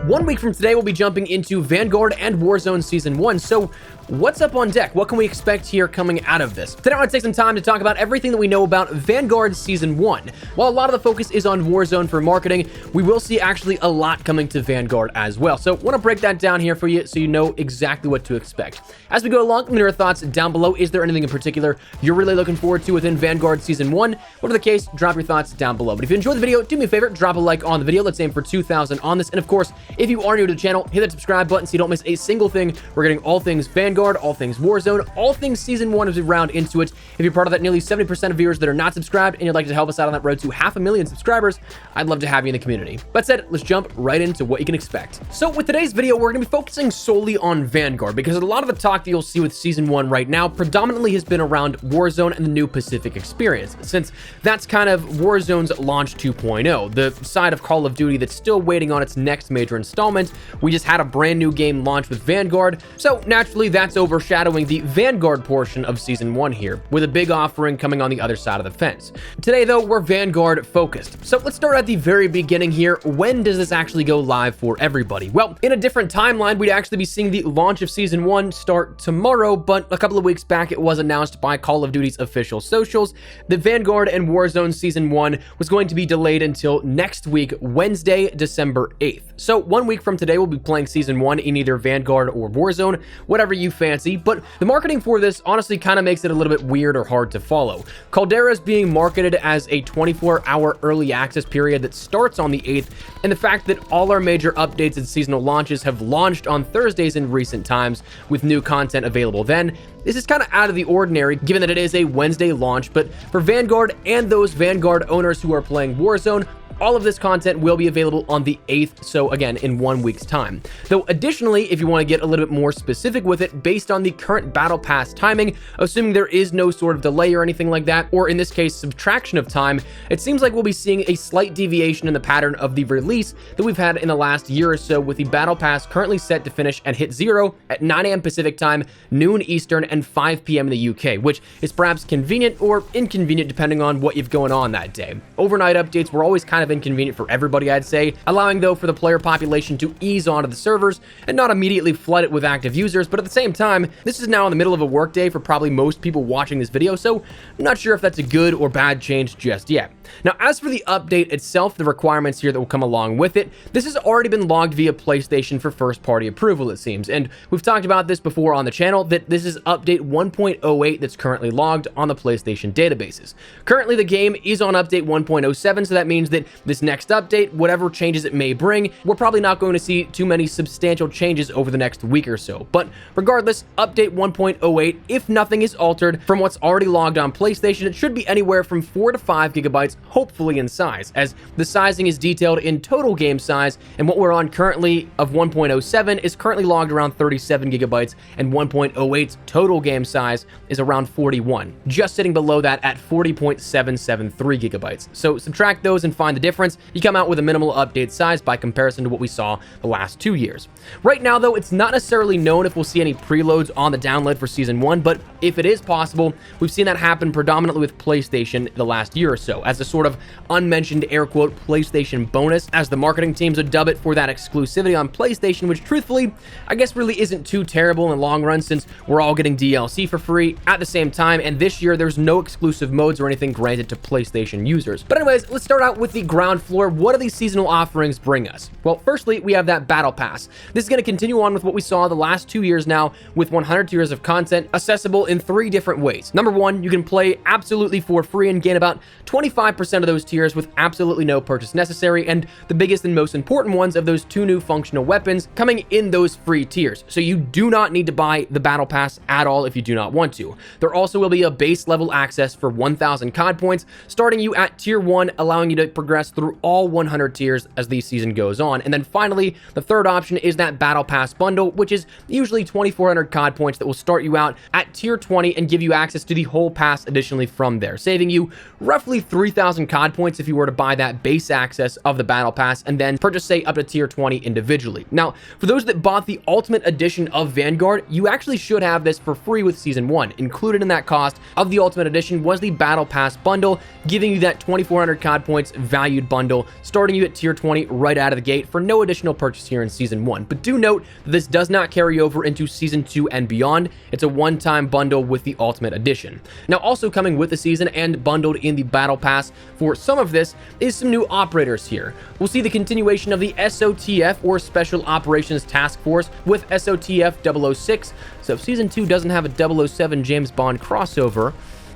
1 week from today, we'll be jumping into Vanguard and Warzone Season 1, so what's up on deck? What can we expect here coming out of this? Today I want to take some time to talk about everything that we know about Vanguard Season 1. While a lot of the focus is on Warzone for marketing, we will see actually a lot coming to Vanguard as well. So I want to break that down here for you so you know exactly what to expect. As we go along, let me know your thoughts down below. Is there anything in particular you're really looking forward to within Vanguard Season 1? Whatever the case, drop your thoughts down below. But if you enjoyed the video, do me a favor, drop a like on the video. Let's aim for 2,000 on this. And of course, if you are new to the channel, hit that subscribe button so you don't miss a single thing. We're getting all things Vanguard, all things Warzone, all things Season 1 as we round into it. If you're part of that nearly 70% of viewers that are not subscribed and you'd like to help us out on that road to 500,000 subscribers, I'd love to have you in the community. That said, let's jump right into what you can expect. So with today's video, we're going to be focusing solely on Vanguard because a lot of the talk that you'll see with Season 1 right now predominantly has been around Warzone and the new Pacific experience, since that's kind of Warzone's launch 2.0, the side of Call of Duty that's still waiting on its next major installment. We just had a brand new game launch with Vanguard, so naturally that's overshadowing the Vanguard portion of Season 1 here, with a big offering coming on the other side of the fence. Today though, we're Vanguard focused. So let's start at the very beginning here. When does this actually go live for everybody? Well, in a different timeline, we'd actually be seeing the launch of Season 1 start tomorrow, but a couple of weeks back it was announced by Call of Duty's official socials that Vanguard and Warzone Season 1 was going to be delayed until next week, Wednesday, December 8th. So 1 week from today, we'll be playing Season 1 in either Vanguard or Warzone, whatever you fancy, but the marketing for this honestly kind of makes it a little bit weird or hard to follow. Caldera is being marketed as a 24-hour early access period that starts on the 8th, and the fact that all our major updates and seasonal launches have launched on Thursdays in recent times with new content available then, this is kind of out of the ordinary given that it is a Wednesday launch, but for Vanguard and those Vanguard owners who are playing Warzone, all of this content will be available on the 8th, so again, in 1 week's time. Though additionally, if you want to get a little bit more specific with it, based on the current Battle Pass timing, assuming there is no sort of delay or anything like that, or in this case, subtraction of time, it seems like we'll be seeing a slight deviation in the pattern of the release that we've had in the last year or so, with the Battle Pass currently set to finish and hit 0 at 9 a.m. Pacific time, noon Eastern, and 5 p.m. in the UK, which is perhaps convenient or inconvenient depending on what you've going on that day. Overnight updates were always kind of inconvenient for everybody, I'd say, allowing though for the player population to ease onto the servers and not immediately flood it with active users. But at the same time, this is now in the middle of a workday for probably most people watching this video, so I'm not sure if that's a good or bad change just yet. Now, as for the update itself, the requirements here that will come along with it, this has already been logged via PlayStation for first-party approval, it seems, and we've talked about this before on the channel, that this is update 1.08 that's currently logged on the PlayStation databases. Currently, the game is on update 1.07, so that means that this next update, whatever changes it may bring, we're probably not going to see too many substantial changes over the next week or so. But regardless, update 1.08, if nothing is altered from what's already logged on PlayStation, it should be anywhere from 4 to 5 gigabytes, hopefully in size, as the sizing is detailed in total game size, and what we're on currently of 1.07 is currently logged around 37 gigabytes, and 1.08's total game size is around 41, just sitting below that at 40.773 gigabytes. So subtract those and find the difference. You come out with a minimal update size by comparison to what we saw the last 2 years. Right now, though, it's not necessarily known if we'll see any preloads on the download for Season 1, but if it is possible, we've seen that happen predominantly with PlayStation the last year or so, as a sort of unmentioned air quote PlayStation bonus, as the marketing teams would dub it, for that exclusivity on PlayStation, which truthfully, I guess really isn't too terrible in the long run since we're all getting DLC for free at the same time, and this year there's no exclusive modes or anything granted to PlayStation users. But anyways, let's start out with the ground floor. What do these seasonal offerings bring us? Well, firstly, we have that Battle Pass. This is going to continue on with what we saw the last 2 years now, with 100 tiers of content accessible in 3 different ways. Number 1, you can play absolutely for free and gain about 25% of those tiers with absolutely no purchase necessary, and the biggest and most important ones of those 2 new functional weapons coming in those free tiers. So you do not need to buy the Battle Pass at all if you do not want to. There also will be a base level access for 1,000 COD points, starting you at tier 1, allowing you to progress through all 100 tiers as the season goes on. And then finally, the third option is that Battle Pass bundle, which is usually 2,400 COD points that will start you out at tier 20 and give you access to the whole pass additionally from there, saving you roughly 3,000 2,000 COD points if you were to buy that base access of the Battle Pass and then purchase, say, up to tier 20 individually. Now, for those that bought the Ultimate Edition of Vanguard, you actually should have this for free with Season 1. Included in that cost of the Ultimate Edition was the Battle Pass bundle, giving you that 2,400 COD points valued bundle, starting you at tier 20 right out of the gate for no additional purchase here in Season 1. But do note that this does not carry over into Season 2 and beyond. It's a one-time bundle with the Ultimate Edition. Now, also coming with the season and bundled in the Battle Pass for some of this is some new operators here. We'll see the continuation of the SOTF, or Special Operations Task Force, with SOTF 006. So if Season 2 doesn't have a 007 James Bond crossover,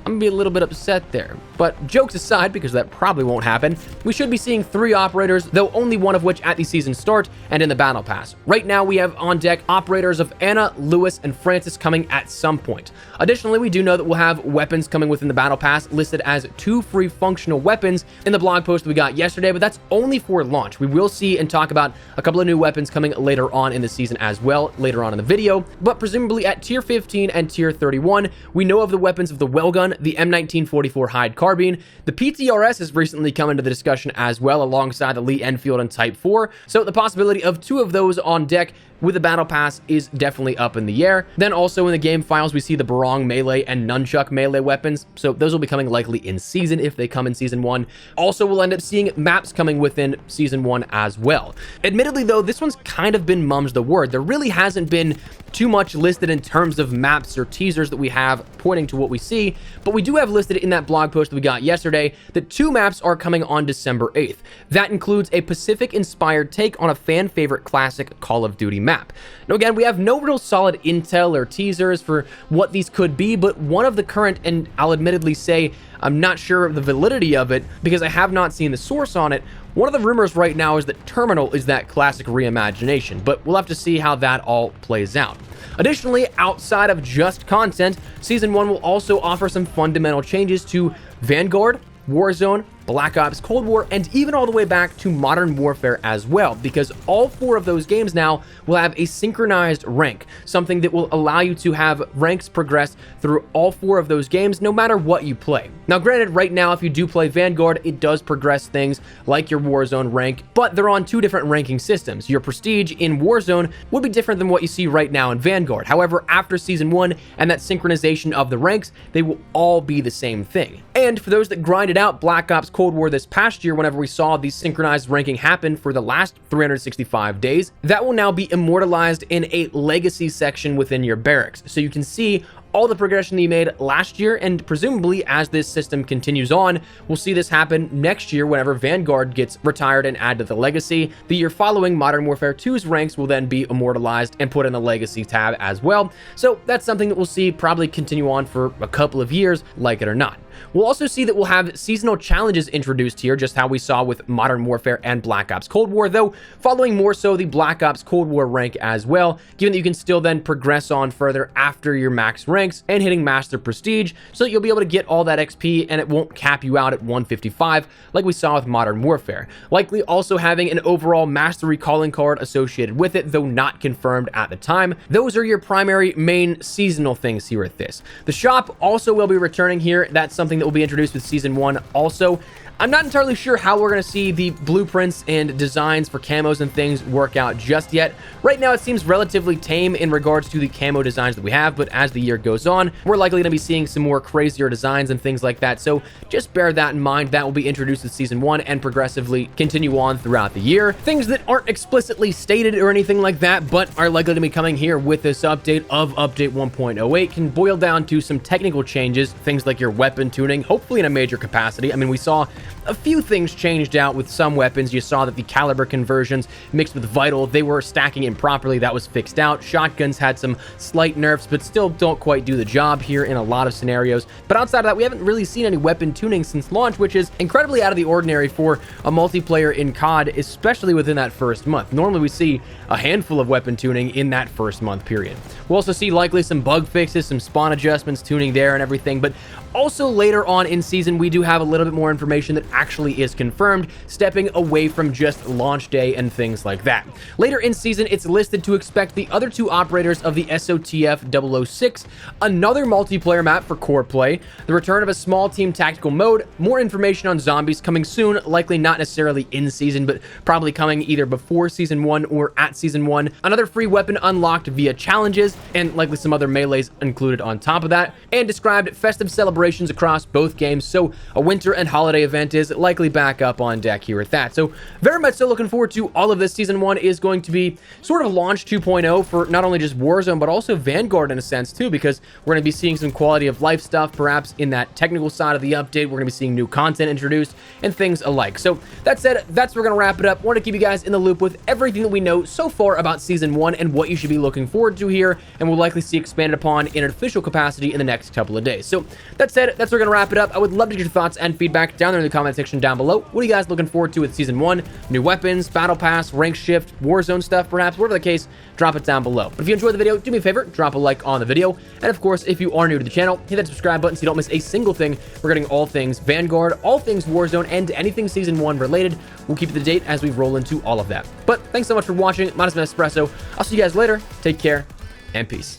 I'm gonna be a little bit upset there. But jokes aside, because that probably won't happen, we should be seeing 3 operators, though only one of which at the season start and in the Battle Pass. Right now, we have on deck operators of Anna, Lewis, and Francis coming at some point. Additionally, we do know that we'll have weapons coming within the Battle Pass listed as 2 free functional weapons in the blog post we got yesterday, but that's only for launch. We will see and talk about a couple of new weapons coming later on in the season as well, later on in the video, but presumably at tier 15 and tier 31, we know of the weapons of the Wellgun, the M1944 Hyde Carbine. The PTRS has recently come into the discussion as well, alongside the Lee Enfield and Type 4, so the possibility of 2 of those on deck with the Battle Pass is definitely up in the air. Then also in the game files, we see the Barong melee and Nunchuck melee weapons, so those will be coming likely in season if they come in Season 1. Also, we'll end up seeing maps coming within Season 1 as well. Admittedly, though, this one's kind of been mum's the word. There really hasn't been too much listed in terms of maps or teasers that we have pointing to what we see, but we do have listed in that blog post that we got yesterday that 2 maps are coming on December 8th. That includes a Pacific-inspired take on a fan-favorite classic Call of Duty map. Now again, we have no real solid intel or teasers for what these could be, but one of the current, and I'll admittedly say I'm not sure of the validity of it because I have not seen the source on it. One of the rumors right now is that Terminal is that classic reimagination, but we'll have to see how that all plays out. Additionally, outside of just content, Season 1 will also offer some fundamental changes to Vanguard, Warzone, Black Ops Cold War, and even all the way back to Modern Warfare as well, because all 4 of those games now will have a synchronized rank, something that will allow you to have ranks progress through all 4 of those games, no matter what you play. Now, granted, right now, if you do play Vanguard, it does progress things like your Warzone rank, but they're on 2 different ranking systems. Your prestige in Warzone would be different than what you see right now in Vanguard. However, after Season 1 and that synchronization of the ranks, they will all be the same thing. And for those that grinded out Black Ops Cold War this past year, whenever we saw the synchronized ranking happen for the last 365 days, that will now be immortalized in a legacy section within your barracks. So you can see all the progression that you made last year, and presumably as this system continues on, we'll see this happen next year whenever Vanguard gets retired and added to the legacy. The year following, Modern Warfare 2's ranks will then be immortalized and put in the legacy tab as well. So that's something that we'll see probably continue on for a couple of years, like it or not. We'll also see that we'll have seasonal challenges introduced here, just how we saw with Modern Warfare and Black Ops Cold War, though following more so the Black Ops Cold War rank as well, given that you can still then progress on further after your max ranks and hitting Master Prestige, so that you'll be able to get all that XP and it won't cap you out at 155 like we saw with Modern Warfare. Likely also having an overall Mastery calling card associated with it, though not confirmed at the time. Those are your primary main seasonal things here at this. The shop also will be returning here. That's something that will be introduced with Season 1 also. I'm not entirely sure how we're going to see the blueprints and designs for camos and things work out just yet. Right now, it seems relatively tame in regards to the camo designs that we have, but as the year goes on, we're likely going to be seeing some more crazier designs and things like that. So just bear that in mind. That will be introduced with Season 1 and progressively continue on throughout the year. Things that aren't explicitly stated or anything like that, but are likely to be coming here with this update of Update 1.08 can boil down to some technical changes, things like your weapon tuning, hopefully in a major capacity. I mean, we saw a few things changed out with some weapons. You saw that the caliber conversions mixed with vital, they were stacking improperly. That was fixed out. Shotguns had some slight nerfs, but still don't quite do the job here in a lot of scenarios. But outside of that, we haven't really seen any weapon tuning since launch, which is incredibly out of the ordinary for a multiplayer in COD, especially within that first month. Normally we see a handful of weapon tuning in that first month period. We'll also see likely some bug fixes, some spawn adjustments, tuning there and everything, but Also, later on in season, we do have a little bit more information that actually is confirmed, stepping away from just launch day and things like that. Later in season, it's listed to expect the other two operators of the SOTF 006, another multiplayer map for core play, the return of a small team tactical mode, more information on zombies coming soon, likely not necessarily in season, but probably coming either before season 1 or at season 1, another free weapon unlocked via challenges, and likely some other melees included on top of that, and described festive celebrations across both games, so a winter and holiday event is likely back up on deck here at that. So very much so looking forward to all of this. Season 1 is going to be sort of launch 2.0 for not only just Warzone, but also Vanguard in a sense too, because we're going to be seeing some quality of life stuff, perhaps in that technical side of the update. We're going to be seeing new content introduced and things alike. So that said, that's where we're going to wrap it up. I want to keep you guys in the loop with everything that we know so far about Season 1 and what you should be looking forward to here, and we'll likely see expanded upon in an official capacity in the next couple of days. So that said, that's where we're going to wrap it up. I would love to get your thoughts and feedback down there in the comment section down below. What are you guys looking forward to with Season 1? New weapons, battle pass, rank shift, Warzone stuff, perhaps, whatever the case, drop it down below. But if you enjoyed the video, do me a favor, drop a like on the video. And of course, if you are new to the channel, hit that subscribe button so you don't miss a single thing regarding all things Vanguard, all things Warzone, and anything Season 1 related. We'll keep you up to date as we roll into all of that. But thanks so much for watching. Minus my espresso. I'll see you guys later. Take care and peace.